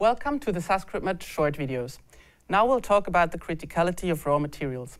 Welcome to the SusCritMat short videos. Now we'll talk about the criticality of raw materials.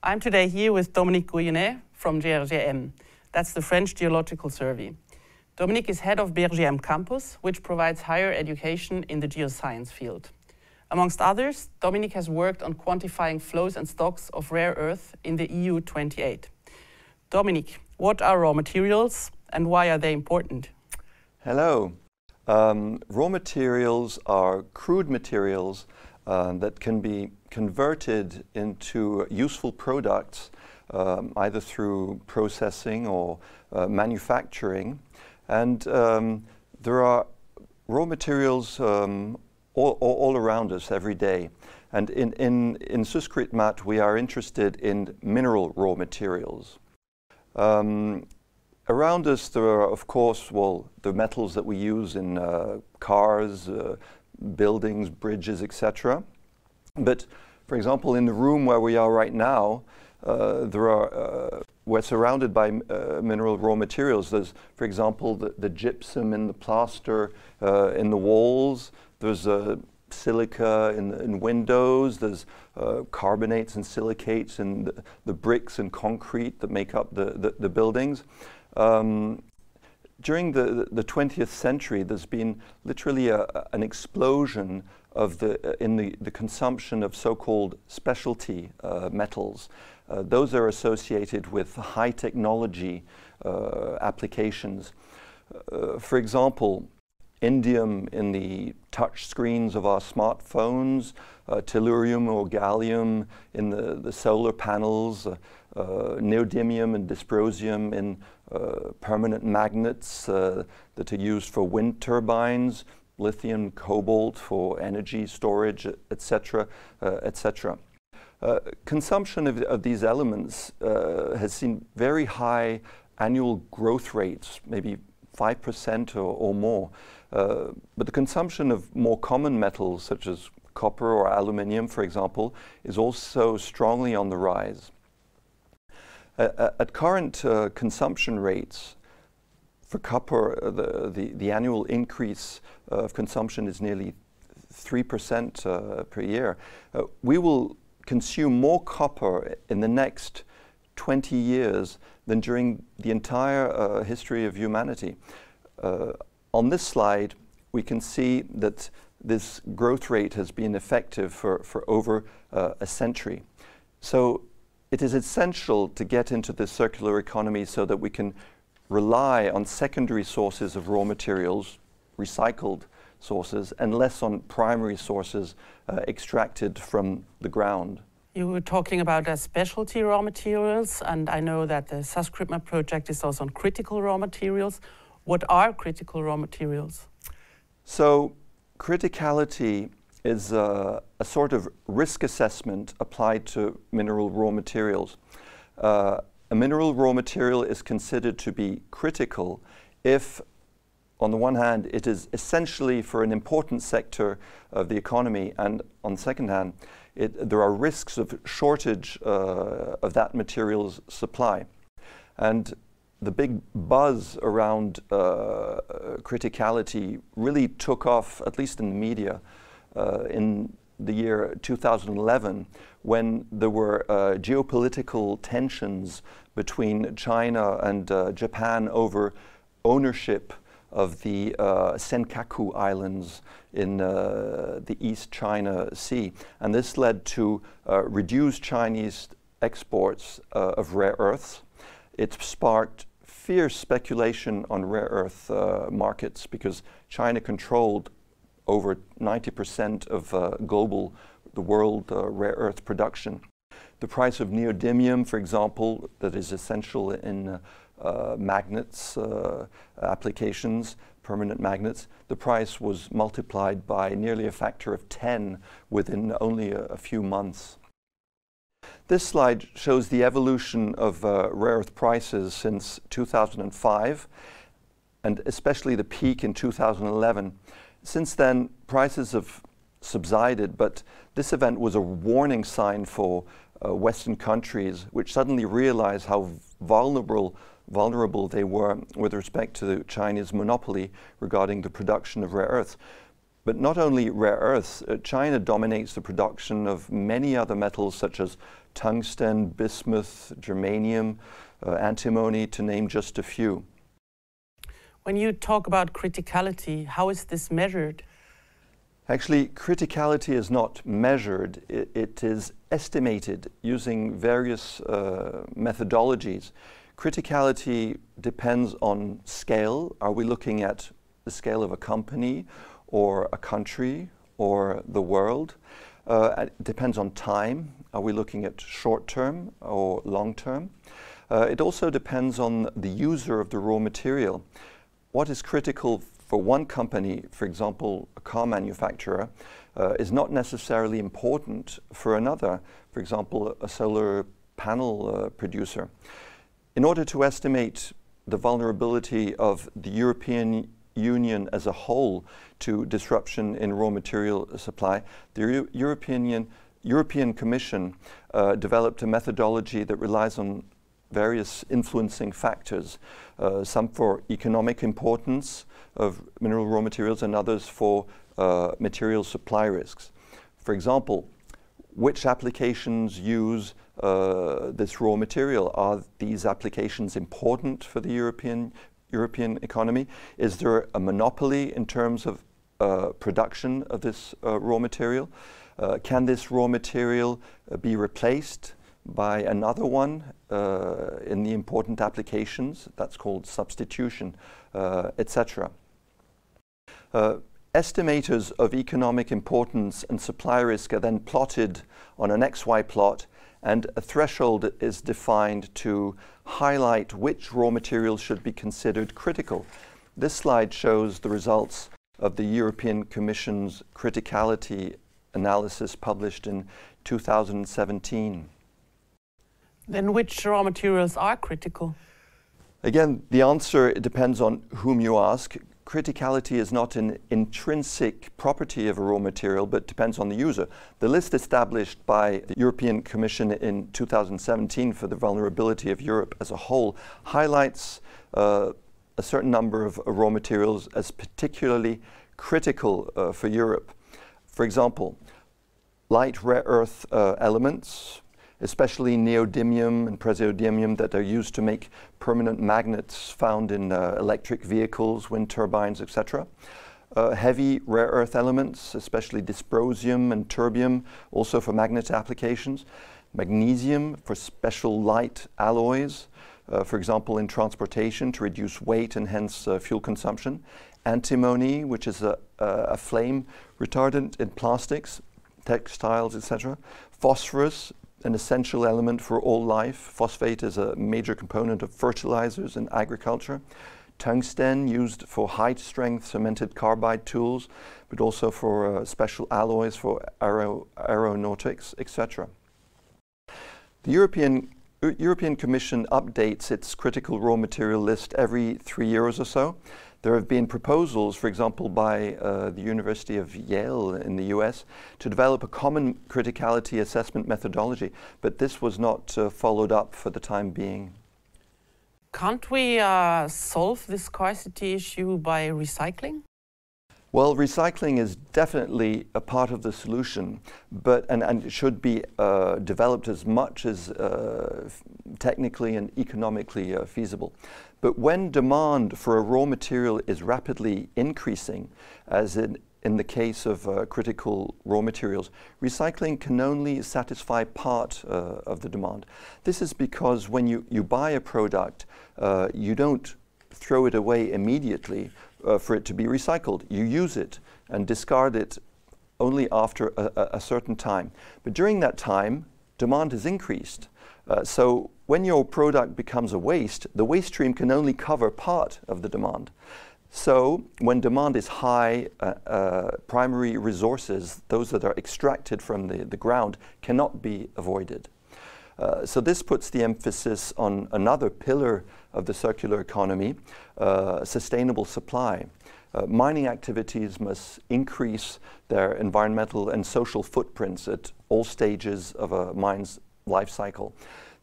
I'm today here with Dominique Guyonnet from GRGM. That's the French Geological Survey. Dominique is head of BRGM Campus, which provides higher education in the geoscience field. Amongst others, Dominique has worked on quantifying flows and stocks of rare earth in the EU 28. Dominique, what are raw materials and why are they important? Hello. Raw materials are crude materials that can be converted into useful products either through processing or manufacturing. And there are raw materials all around us every day. And in SusCritMat, we are interested in mineral raw materials. Around us, there are, of course, the metals that we use in cars, buildings, bridges, etc. But, for example, in the room where we are right now, we're surrounded by mineral raw materials. There's, for example, the gypsum in the plaster in the walls. There's silica in windows. There's carbonates and silicates in the bricks and concrete that make up the buildings. During the 20th century, there's been literally an explosion of the consumption of so-called specialty metals. Those are associated with high technology applications. For example, indium in the touch screens of our smartphones, tellurium or gallium in the solar panels, neodymium and dysprosium in permanent magnets that are used for wind turbines, lithium, cobalt for energy storage, etc., etc. Consumption of these elements has seen very high annual growth rates, maybe 5% or more. But the consumption of more common metals, such as copper or aluminium, for example, is also strongly on the rise. At current consumption rates, for copper, the annual increase of consumption is nearly 3% per year. We will consume more copper in the next 20 years than during the entire history of humanity. On this slide, we can see that this growth rate has been effective for over a century. So it is essential to get into the circular economy so that we can rely on secondary sources of raw materials, recycled sources, and less on primary sources extracted from the ground. You were talking about specialty raw materials, and I know that the SusCritMat project is also on critical raw materials. What are critical raw materials? So, criticality is a sort of risk assessment applied to mineral raw materials. A mineral raw material is considered to be critical if, on the one hand, it is essentially for an important sector of the economy, and on the second hand, there are risks of shortage of that material's supply. And the big buzz around criticality really took off, at least in the media, in the year 2011, when there were geopolitical tensions between China and Japan over ownership of the Senkaku Islands in the East China Sea. And this led to reduced Chinese exports of rare earths. It sparked fierce speculation on rare earth markets because China controlled over 90% of the world rare earth production. The price of neodymium, for example, that is essential in magnets applications, permanent magnets, the price was multiplied by nearly a factor of 10 within only a few months. This slide shows the evolution of rare earth prices since 2005, and especially the peak in 2011. Since then, prices have subsided, but this event was a warning sign for Western countries, which suddenly realized how vulnerable they were with respect to the Chinese monopoly regarding the production of rare earths. But not only rare earths, China dominates the production of many other metals such as tungsten, bismuth, germanium, antimony, to name just a few. When you talk about criticality, how is this measured? Actually, criticality is not measured, it is estimated using various methodologies. Criticality depends on scale. Are we looking at the scale of a company or a country or the world? It depends on time. Are we looking at short term or long term? It also depends on the user of the raw material. What is critical for one company, for example, a car manufacturer, is not necessarily important for another, for example, a solar panel producer. In order to estimate the vulnerability of the European Union as a whole to disruption in raw material supply, the European Commission developed a methodology that relies on various influencing factors, some for economic importance of mineral raw materials and others for material supply risks. For example, which applications use this raw material? Are these applications important for the European economy? Is there a monopoly in terms of production of this raw material? Can this raw material be replaced by another one in the important applications? That's called substitution, etc. Estimators of economic importance and supply risk are then plotted on an XY plot, and a threshold is defined to highlight which raw materials should be considered critical. This slide shows the results of the European Commission's criticality analysis published in 2017. Then which raw materials are critical? Again, the answer depends on whom you ask. Criticality is not an intrinsic property of a raw material, but depends on the user. The list established by the European Commission in 2017 for the vulnerability of Europe as a whole highlights a certain number of raw materials as particularly critical for Europe. For example, light rare earth elements, especially neodymium and praseodymium, that are used to make permanent magnets found in electric vehicles, wind turbines, etc. Heavy rare earth elements, especially dysprosium and terbium, also for magnet applications. Magnesium for special light alloys, for example in transportation to reduce weight and hence fuel consumption. Antimony, which is a flame retardant in plastics, textiles, etc. Phosphorus, an essential element for all life. Phosphate is a major component of fertilizers in agriculture. Tungsten, used for high-strength cemented carbide tools, but also for special alloys for aeronautics, etc. The European Commission updates its critical raw material list every 3 years or so. There have been proposals, for example, by the University of Yale in the US to develop a common criticality assessment methodology, but this was not followed up for the time being. Can't we solve this scarcity issue by recycling? Well, recycling is definitely a part of the solution, but and it should be developed as much as technically and economically feasible. But when demand for a raw material is rapidly increasing, as in the case of critical raw materials, recycling can only satisfy part of the demand. This is because when you buy a product, you don't throw it away immediately for it to be recycled. You use it and discard it only after a certain time. But during that time, demand has increased. So when your product becomes a waste, the waste stream can only cover part of the demand. So when demand is high, primary resources, those that are extracted from the ground, cannot be avoided. So this puts the emphasis on another pillar of the circular economy, sustainable supply. Mining activities must increase their environmental and social footprints at all stages of a mine's life cycle.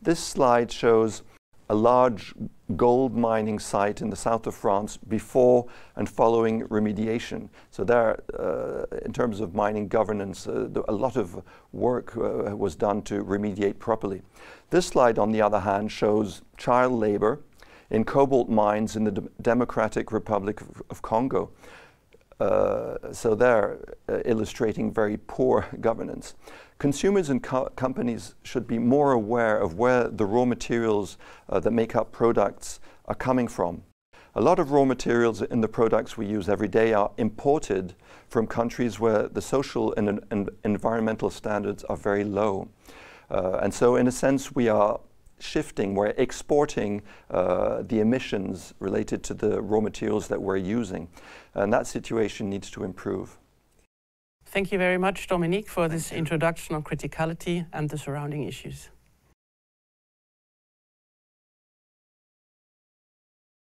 This slide shows a large gold mining site in the south of France before and following remediation. So there, in terms of mining governance, a lot of work was done to remediate properly. This slide, on the other hand, shows child labor in cobalt mines in the Democratic Republic of Congo. So they're illustrating very poor governance. Consumers and companies should be more aware of where the raw materials that make up products are coming from. A lot of raw materials in the products we use every day are imported from countries where the social and environmental standards are very low. And so in a sense we are shifting, we're exporting the emissions related to the raw materials that we're using. And that situation needs to improve. Thank you very much, Dominique, for this introduction on criticality and the surrounding issues.